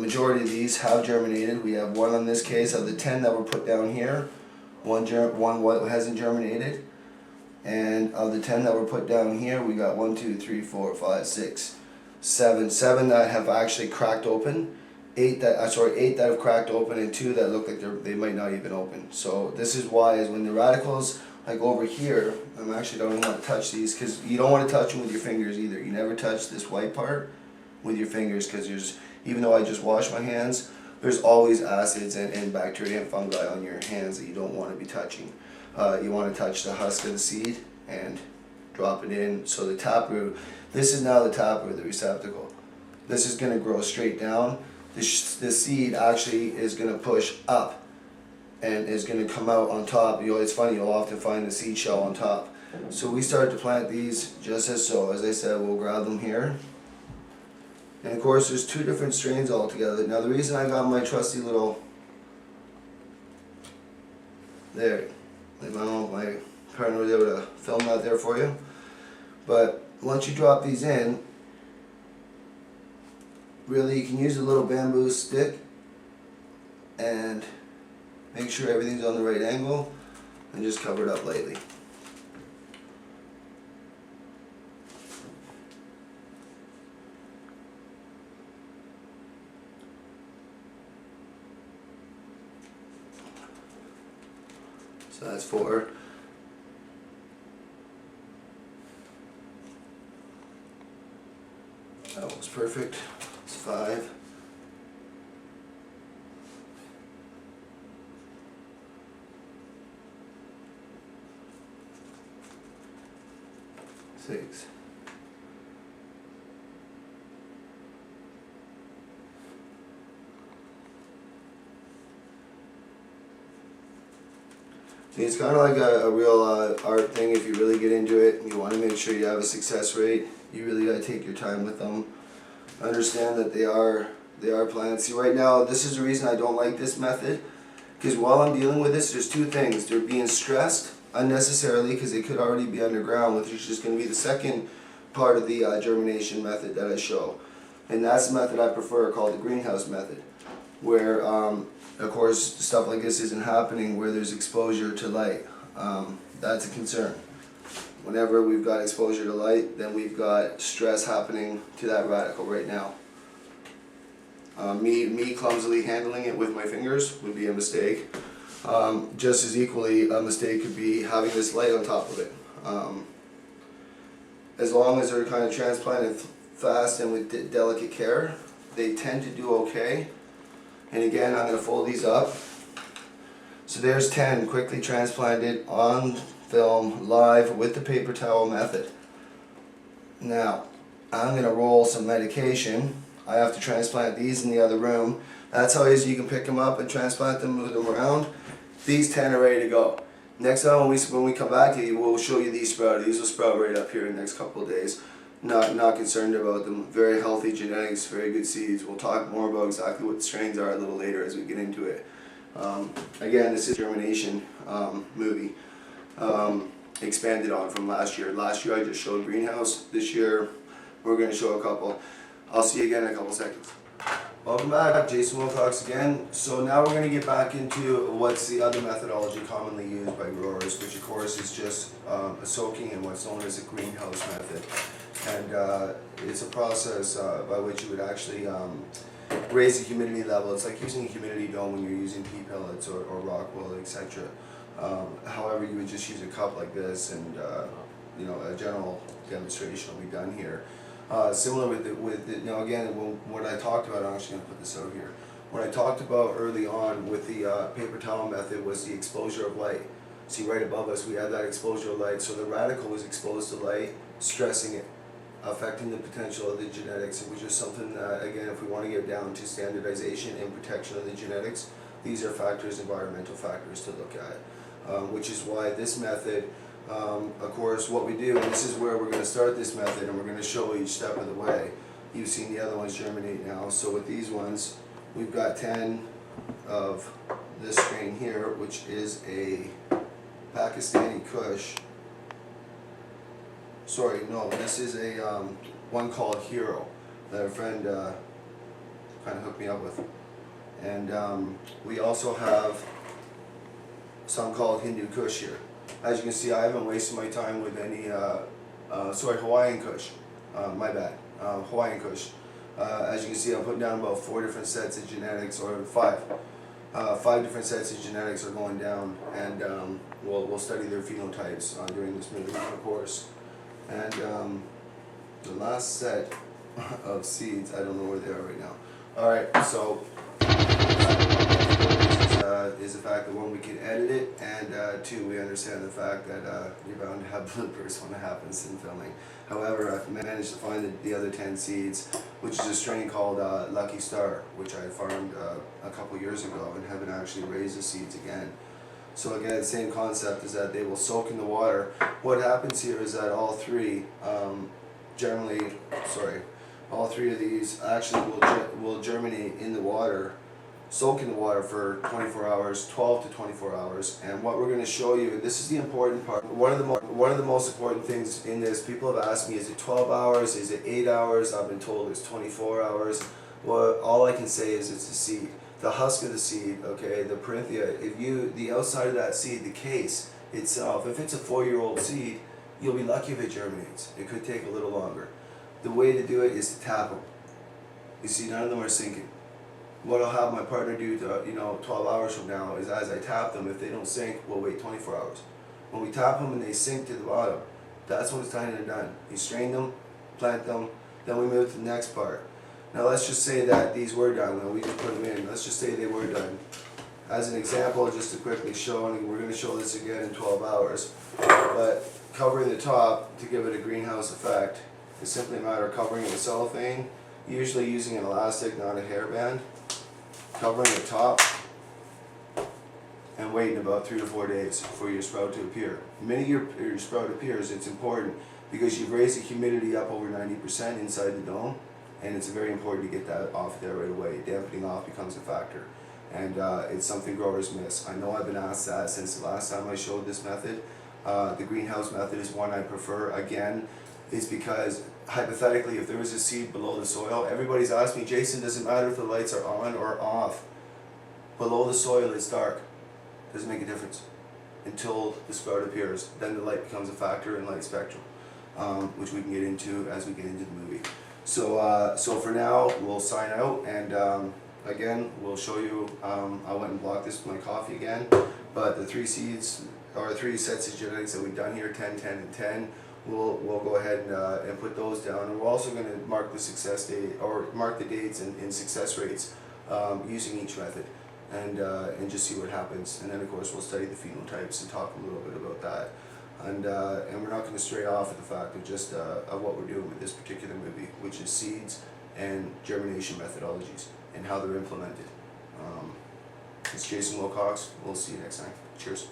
majority of these have germinated. We have one on this case of the 10 that were put down here. One what hasn't germinated. And of the 10 that were put down here, we got 1, 2, 3, 4, 5, 6, 7. 7 that have actually cracked open. 8 that have cracked open, and 2 that look like they might not even open. So this is why is when the radicals, like over here, I'm actually don't even want to touch these, because you don't want to touch them with your fingers either. You never touch this white part with your fingers, because there's, even though I just wash my hands, there's always acids and bacteria and fungi on your hands that you don't want to be touching. You want to touch the husk of the seed and drop it in. So the taproot, this is now the taproot, the receptacle. This is going to grow straight down. The seed actually is going to push up and is going to come out on top. It's funny, you'll often find the seed shell on top. So we start to plant these just as so. As I said, we'll grab them here. And of course there's 2 different strains altogether. Now the reason I got my trusty little, there, I don't know if my partner was able to film that there for you. But once you drop these in, really you can use a little bamboo stick and make sure everything's on the right angle and just cover it up lightly. So that's 4. That was perfect. It's 5. 6. See, it's kind of like a real art thing. If you really get into it, you want to make sure you have a success rate. You really got to take your time with them. Understand that they are plants. See, right now, this is the reason I don't like this method, because while I'm dealing with this, there's 2 things. They're being stressed unnecessarily because they could already be underground, which is just going to be the second part of the germination method that I show. And that's the method I prefer, called the greenhouse method, where of course stuff like this isn't happening where there's exposure to light. That's a concern. Whenever we've got exposure to light, then we've got stress happening to that radical right now. Me clumsily handling it with my fingers would be a mistake. Just as equally a mistake could be having this light on top of it. As long as they're kind of transplanted fast and with delicate care, they tend to do okay. And again, I'm going to fold these up. So there's 10 quickly transplanted on film live with the paper towel method. Now I'm going to roll some medication. I have to transplant these in the other room. That's how easy you can pick them up and transplant them, move them around. These 10 are ready to go. Next time when we come back to you, we'll show you these sprout. These will sprout right up here in the next couple of days. Not concerned about them. Very healthy genetics, very good seeds. We'll talk more about exactly what the strains are a little later as we get into it. Again, this is Germination movie. Expanded on from last year. Last year I just showed greenhouse. This year we're going to show a couple. I'll see you again in a couple seconds. Welcome back, Jason Wilcox again. So now we're going to get back into what's the other methodology commonly used by growers, which of course is just a soaking in what's known as a greenhouse method. And it's a process by which you would actually raise the humidity level. It's like using a humidity dome when you're using pea pellets or rock wool, etc. However, you would just use a cup like this, and you know, a general demonstration will be done here. Similar with the, now again, what I talked about, I'm actually going to put this out here. What I talked about early on with the paper towel method was the exposure of light. See, right above us we have that exposure of light, so the radical was exposed to light, stressing it, affecting the potential of the genetics, which is something that, again, if we want to get down to standardization and protection of the genetics, these are factors, environmental factors to look at, which is why this method, of course, what we do, and this is where we're going to start this method, and we're going to show each step of the way. You've seen the other ones germinate now, so with these ones, we've got 10 of this strain here, which is a Pakistani Kush. Sorry, no, this is a one called Hero that a friend kind of hooked me up with. And we also have some called Hindu Kush here. As you can see, I haven't wasted my time with any, Hawaiian Kush. My bad, Hawaiian Kush. As you can see, I'm putting down about 4 different sets of genetics, or 5. 5 different sets of genetics are going down, and we'll study their phenotypes during this movie, of course. And the last set of seeds, I don't know where they are right now. Alright, so is the fact that, one, we can edit it, and 2, we understand the fact that you're bound to have bloopers when it happens in filming. However, I've managed to find the other 10 seeds, which is a strain called Lucky Star, which I farmed a couple years ago and haven't actually raised the seeds again. So again, the same concept is that they will soak in the water. What happens here is that all three, all 3 of these actually will germinate in the water, soak in the water for 24 hours, 12 to 24 hours. And what we're going to show you, and this is the important part, one of the most important things in this, people have asked me, is it 12 hours, is it 8 hours? I've been told it's 24 hours. Well, all I can say is it's a seed. The husk of the seed, okay, the parenthia, the outside of that seed, the case itself, if it's a 4-year-old seed, you'll be lucky if it germinates. It could take a little longer. The way to do it is to tap them. You see, none of them are sinking. What I'll have my partner do, 12 hours from now, is as I tap them, if they don't sink, we'll wait 24 hours. When we tap them and they sink to the bottom, that's when it's time to done. You strain them, plant them, then we move to the next part. Now let's just say that these were done, when we just put them in, let's just say they were done. As an example, just to quickly show, and we're going to show this again in 12 hours, but covering the top to give it a greenhouse effect is simply a matter of covering it with cellophane, usually using an elastic, not a hairband, covering the top, and waiting about 3 to 4 days for your sprout to appear. The minute your sprout appears, it's important because you've raised the humidity up over 90% inside the dome, and it's very important to get that off there right away. Dampening off becomes a factor, and it's something growers miss. I know I've been asked that since the last time I showed this method. The greenhouse method is one I prefer. Again, it's because hypothetically, if there was a seed below the soil, everybody's asked me, Jason, does it matter if the lights are on or off? Below the soil, it's dark. Doesn't make a difference until the sprout appears. Then the light becomes a factor in light spectrum, which we can get into as we get into the movie. So for now, we'll sign out, and again, we'll show you. I went and blocked this with my coffee again, but the 3 seeds, or 3 sets of genetics that we've done here, 10, 10, and 10. We'll go ahead and put those down, and we're also going to mark the success date, or mark the dates and success rates using each method, and just see what happens. And then of course we'll study the phenotypes and talk a little bit about that. And we're not going to stray off of the fact of just of what we're doing with this particular movie, which is seeds and germination methodologies and how they're implemented. It's Jason Wilcox. We'll see you next time. Cheers.